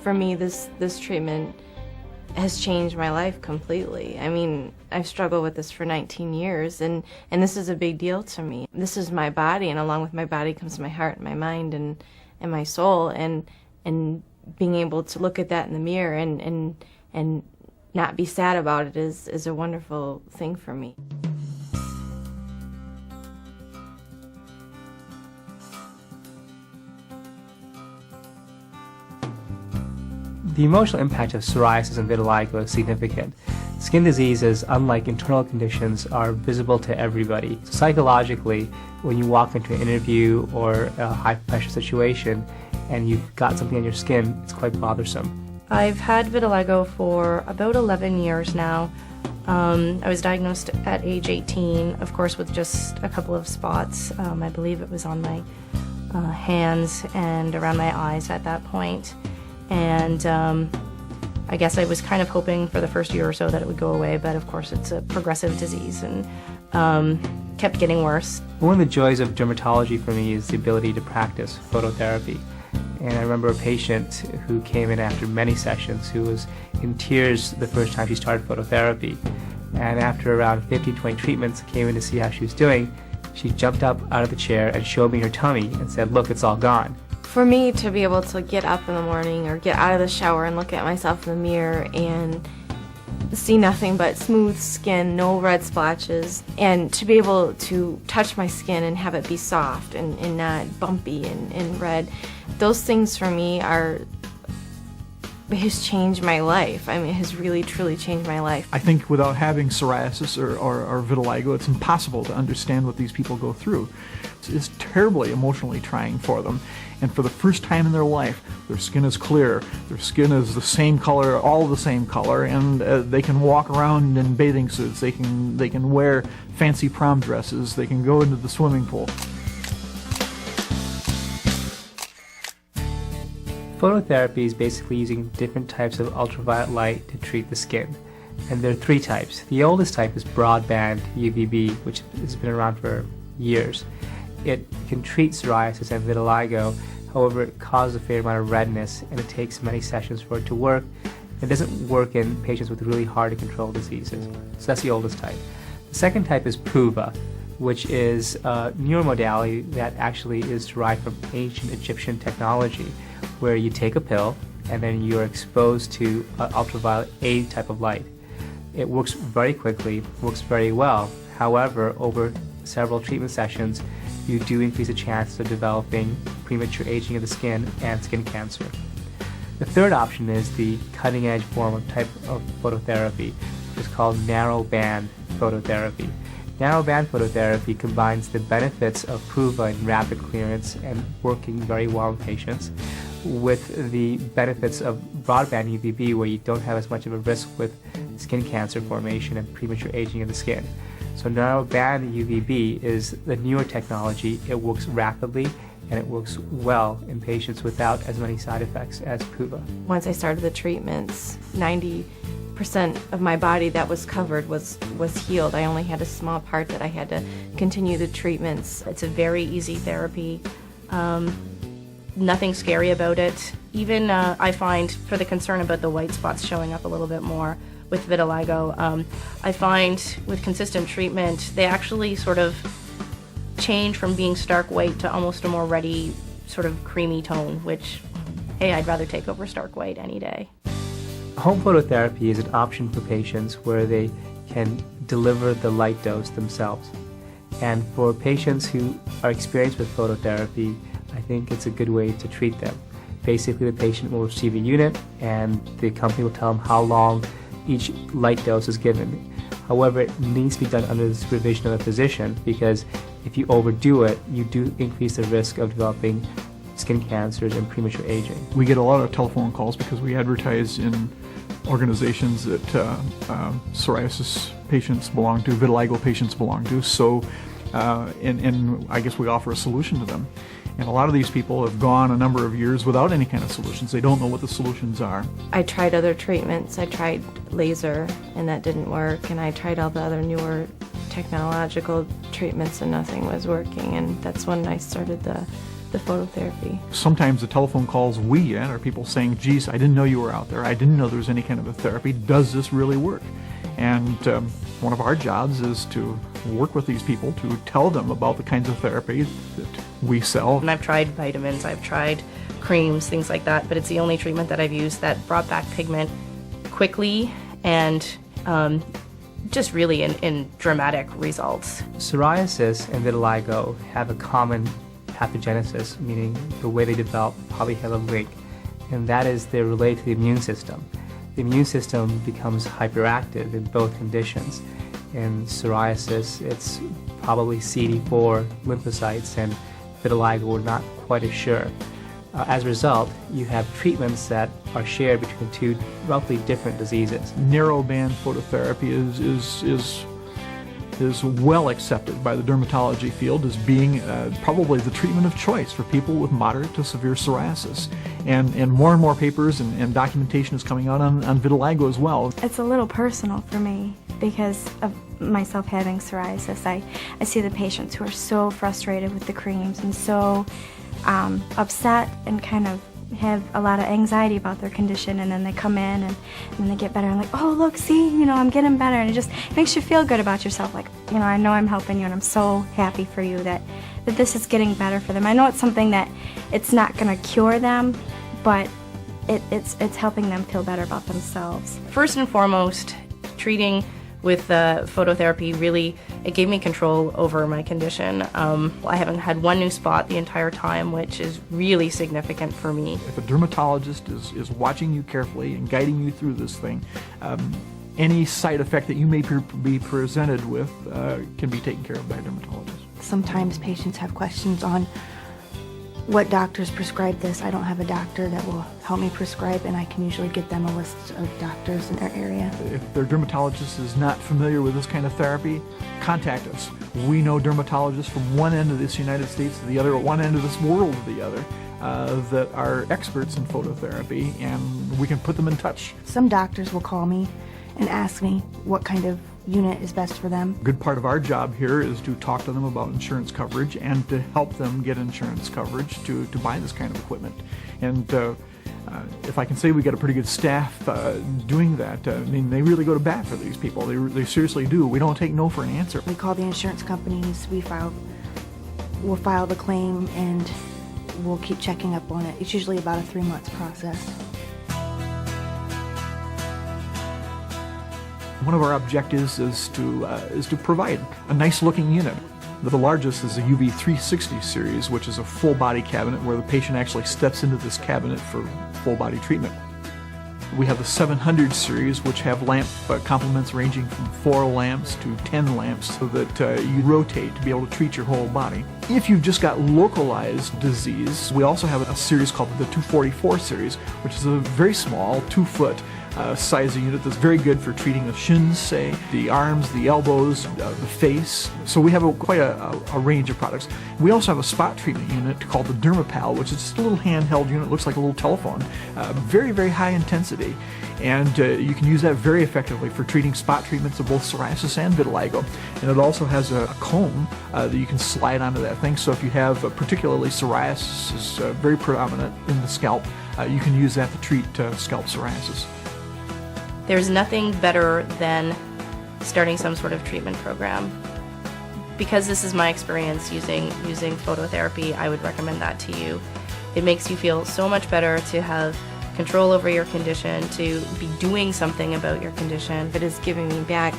For me, this treatment has changed my life completely. I mean, I've struggled with this for 19 years, and this is a big deal to me. This is my body, and along with my body comes my heart and my mind and my soul, and being able to look at that in the mirror and not be sad about it is a wonderful thing for me. The emotional impact of psoriasis and vitiligo is significant. Skin diseases, unlike internal conditions, are visible to everybody. Psychologically, when you walk into an interview or a high-pressure situation and you've got something on your skin, it's quite bothersome. I've had vitiligo for about 11 years now. I was diagnosed at age 18, of course, with just a couple of spots. I believe it was on my hands and around my eyes at that point. And I guess I was kind of hoping for the first year or so that it would go away, but of course it's a progressive disease and kept getting worse. One of the joys of dermatology for me is the ability to practice phototherapy. And I remember a patient who came in after many sessions who was in tears the first time she started phototherapy. And after around 15-20 treatments, came in to see how she was doing. She jumped up out of the chair and showed me her tummy and said, "Look, it's all gone." For me to be able to get up in the morning or get out of the shower and look at myself in the mirror and see nothing but smooth skin, no red splotches, and to be able to touch my skin and have it be soft and not bumpy and red, those things for me has changed my life. I mean, it has really, truly changed my life. I think without having psoriasis or vitiligo, it's impossible to understand what these people go through. It's terribly emotionally trying for them. And for the first time in their life, their skin is clear, their skin is the same color, all the same color, and they can walk around in bathing suits, they can wear fancy prom dresses, they can go into the swimming pool. Phototherapy is basically using different types of ultraviolet light to treat the skin. And there are three types. The oldest type is broadband UVB, which has been around for years. It can treat psoriasis and vitiligo, however it causes a fair amount of redness and it takes many sessions for it to work. It doesn't work in patients with really hard to control diseases. So that's the oldest type. The second type is PUVA, which is a newer modality that actually is derived from ancient Egyptian technology, where you take a pill and then you're exposed to ultraviolet A type of light. It works very quickly, works very well. However, over several treatment sessions, you do increase the chances of developing premature aging of the skin and skin cancer. The third option is the cutting-edge form of type of phototherapy, which is called narrow-band phototherapy. Narrow-band phototherapy combines the benefits of PUVA in rapid clearance and working very well in patients with the benefits of broadband UVB, where you don't have as much of a risk with skin cancer formation and premature aging of the skin. So narrow-band UVB is the newer technology. It works rapidly and it works well in patients without as many side effects as PUVA. Once I started the treatments, 90% of my body that was covered was healed. I only had a small part that I had to continue the treatments. It's a very easy therapy. Nothing scary about it. Even I find, for the concern about the white spots showing up a little bit more with vitiligo, I find with consistent treatment, they actually sort of change from being stark white to almost a more ruddy, sort of creamy tone, which, hey, I'd rather take over stark white any day. Home phototherapy is an option for patients where they can deliver the light dose themselves. And for patients who are experienced with phototherapy, I think it's a good way to treat them. Basically, the patient will receive a unit and the company will tell them how long each light dose is given. However, it needs to be done under the supervision of a physician, because if you overdo it, you do increase the risk of developing skin cancers and premature aging. We get a lot of telephone calls because we advertise in organizations that psoriasis patients belong to, vitiligo patients belong to, so and I guess we offer a solution to them. And a lot of these people have gone a number of years without any kind of solutions. They don't know what the solutions are. I tried other treatments. I tried laser and that didn't work, and I tried all the other newer technological treatments and nothing was working, and that's when I started the the phototherapy. Sometimes the telephone calls we get are people saying, geez, I didn't know you were out there. I didn't know there was any kind of a therapy. Does this really work? And one of our jobs is to work with these people to tell them about the kinds of therapy that we sell. And I've tried vitamins, I've tried creams, things like that, but it's the only treatment that I've used that brought back pigment quickly and just really in dramatic results. Psoriasis and vitiligo have a common pathogenesis, meaning the way they develop probably have a link, and that is they're related to the immune system. The immune system becomes hyperactive in both conditions. In psoriasis, it's probably CD4 lymphocytes, and vitiligo, we're not quite as sure. As a result, you have treatments that are shared between two roughly different diseases. Narrowband phototherapy is well accepted by the dermatology field as being probably the treatment of choice for people with moderate to severe psoriasis. And more papers and documentation is coming out on vitiligo as well. It's a little personal for me because of myself having psoriasis. I see the patients who are so frustrated with the creams and so upset and kind of have a lot of anxiety about their condition, and then they come in and then they get better and like, oh look, see, I'm getting better, and it just makes you feel good about yourself, like, I know I'm helping you and I'm so happy for you that this is getting better for them. I know it's something that it's not going to cure them, but it's helping them feel better about themselves. First and foremost, treating with phototherapy really, it gave me control over my condition. I haven't had one new spot the entire time, which is really significant for me. If a dermatologist is watching you carefully and guiding you through this thing, any side effect that you may be presented with can be taken care of by a dermatologist. Sometimes patients have questions on what doctors prescribe this. I don't have a doctor that will help me prescribe, and I can usually get them a list of doctors in their area. If their dermatologist is not familiar with this kind of therapy, contact us. We know dermatologists from one end of this United States to the other, or one end of this world to the other, that are experts in phototherapy, and we can put them in touch. Some doctors will call me and ask me what kind of unit is best for them. A good part of our job here is to talk to them about insurance coverage and to help them get insurance coverage to buy this kind of equipment. And if I can say we got a pretty good staff doing that, I mean, they really go to bat for these people. They seriously do. We don't take no for an answer. We call the insurance companies, we'll file the claim, and we'll keep checking up on it. It's usually about a 3-month process. One of our objectives is to provide a nice looking unit. The largest is the UV 360 series, which is a full body cabinet where the patient actually steps into this cabinet for full body treatment. We have the 700 series, which have lamp complements ranging from 4 lamps to 10 lamps, so that you rotate to be able to treat your whole body. If you've just got localized disease, we also have a series called the 244 series, which is a very small 2-foot size of unit that's very good for treating the shins, say, the arms, the elbows, the face. So we have quite a range of products. We also have a spot treatment unit called the Dermapal, which is just a little handheld unit, looks like a little telephone, very, very high intensity. And you can use that very effectively for treating spot treatments of both psoriasis and vitiligo. And it also has a comb that you can slide onto that thing. So if you have particularly psoriasis is very predominant in the scalp, you can use that to treat scalp psoriasis. There's nothing better than starting some sort of treatment program. Because this is my experience using phototherapy, I would recommend that to you. It makes you feel so much better to have control over your condition, to be doing something about your condition. It is giving me back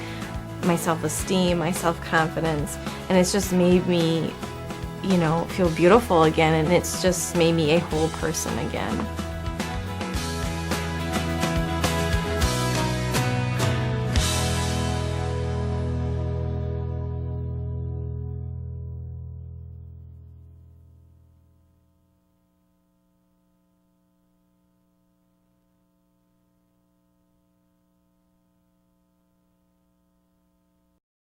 my self-esteem, my self-confidence, and it's just made me, feel beautiful again, and it's just made me a whole person again.